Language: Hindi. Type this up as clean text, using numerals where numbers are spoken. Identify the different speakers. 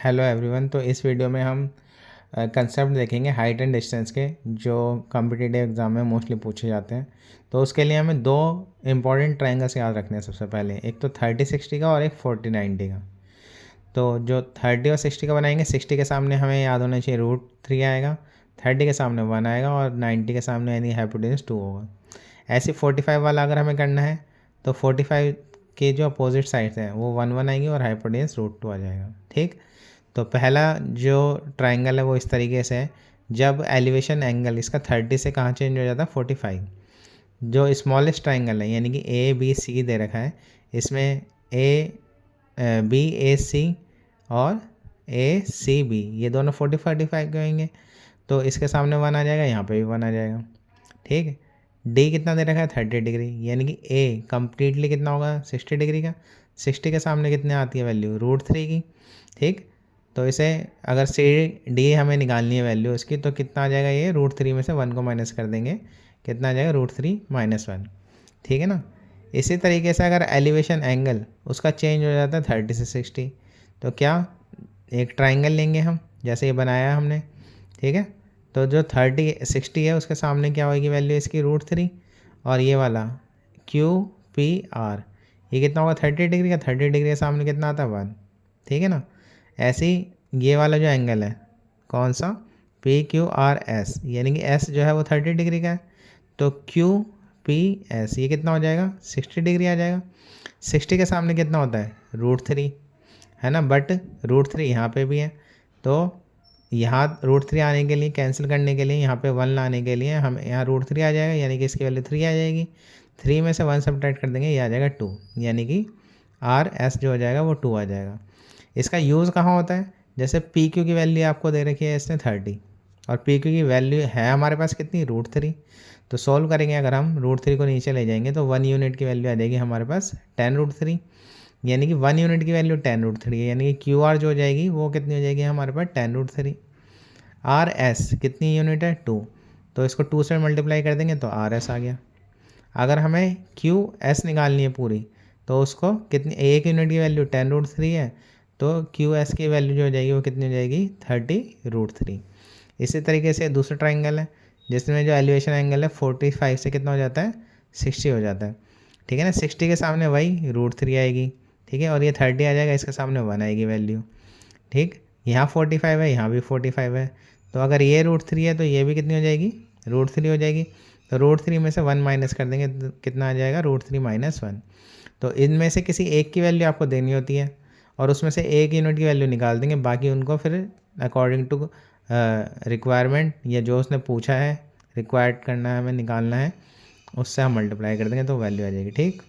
Speaker 1: Hello everyone. तो इस वीडियो में हम कंसेप्ट देखेंगे हाइट एंड डिस्टेंस के, जो कॉम्पिटिटिव एग्जाम में मोस्टली पूछे जाते हैं। तो उसके लिए हमें दो इंपॉर्टेंट ट्रायंगल्स याद रखने हैं। सबसे पहले एक तो 30-60 का और एक 40-90 का। तो जो 30 और 60 का बनाएंगे, 60 के सामने हमें याद होना चाहिए √3 आएगा, 30 के सामने 1 आएगा और 90 के सामने यानी हाइपोटेन्यूज 2 होगा। ऐसे 45 वाला अगर हमें करना है तो 45 के जो अपोजिट साइड्स हैं वो 1 आएंगी और हाइपोटेन्यूज √2 आ जाएगा। ठीक। तो पहला जो ट्रायंगल है वो इस तरीके से है। जब एलिवेशन एंगल इसका 30 से कहाँ चेंज हो जाता है, 45। जो स्मॉलेस्ट ट्रायंगल है यानी कि ABC दे रखा है, इसमें BAC और ACB ये दोनों 40-45 के होंगे। तो इसके सामने 1 आ जाएगा, यहाँ पे भी 1 आ जाएगा। ठीक है। डी कितना दे रखा है, 30 डिग्री, यानी कि ए कंप्लीटली कितना होगा, 60 डिग्री का। 60 के सामने कितने आती है वैल्यू, √3 की। ठीक। तो इसे अगर CD हमें निकालनी है वैल्यू उसकी, तो कितना आ जाएगा, ये √3 में से 1 को माइनस कर देंगे, कितना आ जाएगा, √3 - 1। ठीक है ना। इसी तरीके से अगर एलिवेशन एंगल उसका चेंज हो जाता है 30 से 60, तो क्या एक ट्राइंगल लेंगे हम, जैसे ये बनाया हमने। ठीक है। तो जो 30-60 है उसके सामने क्या होगी वैल्यू इसकी, √3। और ये वाला QPR ये कितना होगा, 30 डिग्री का। 30 डिग्री के सामने कितना आता है, 1। ठीक है ना। ऐसे ही ये वाला जो एंगल है, कौन सा, PQRS, यानी कि S जो है वो 30 डिग्री का है, तो QPS ये कितना हो जाएगा, 60 डिग्री आ जाएगा। 60 के सामने कितना होता है, √3 है ना, बट √3 यहाँ पे भी है। तो यहाँ √3 आने के लिए, कैंसिल करने के लिए, यहाँ पे 1 लाने के लिए हम यहाँ √3 आ जाएगा, यानी कि इसकी वैल्यू 3 आ जाएगी। 3 में से 1 सब्ट्रैक्ट कर देंगे, ये आ जाएगा 2, यानी कि RS जो हो जाएगा वो 2 आ जाएगा। इसका यूज़ कहाँ होता है, जैसे PQ की वैल्यू आपको दे रखी है इसने 30 और PQ की वैल्यू है हमारे पास कितनी, √3। तो सॉल्व करेंगे अगर हम √3 को नीचे ले जाएंगे तो 1 यूनिट की वैल्यू आ जाएगी हमारे पास 10√3, यानी कि 1 यूनिट की वैल्यू 10√3 है, यानी कि QR जो हो जाएगी वो कितनी हो जाएगी हमारे पास 10√3। RS कितनी यूनिट है, 2, तो इसको 2 से मल्टीप्लाई कर देंगे तो RS आ गया। अगर हमें QS निकालनी है पूरी, तो उसको कितनी, 1 यूनिट की वैल्यू 10√3 है, तो QS की वैल्यू जो हो जाएगी वो कितनी हो जाएगी, 30√3। इसी तरीके से दूसरा ट्राइंगल है जिसमें जो एलिवेशन एंगल है 45 से कितना हो जाता है, 60 हो जाता है। ठीक है ना। 60 के सामने वही √3 आएगी। ठीक है। और ये 30 आ जाएगा, इसके सामने 1 आएगी वैल्यू। ठीक। यहाँ 45 है, यहाँ भी 45 है, तो अगर ये √3 है तो ये भी कितनी हो जाएगी, √3 हो जाएगी। तो √3 में से 1 माइनस कर देंगे तो कितना आ जाएगा, √3 - 1। तो इनमें से किसी एक की वैल्यू आपको देनी होती है और उसमें से 1 यूनिट की वैल्यू निकाल देंगे, बाकी उनको फिर अकॉर्डिंग टू रिक्वायरमेंट या जो उसने पूछा है, रिक्वायर्ड करना है हमें निकालना है, उससे हम मल्टीप्लाई कर देंगे तो वैल्यू आ जाएगी। ठीक।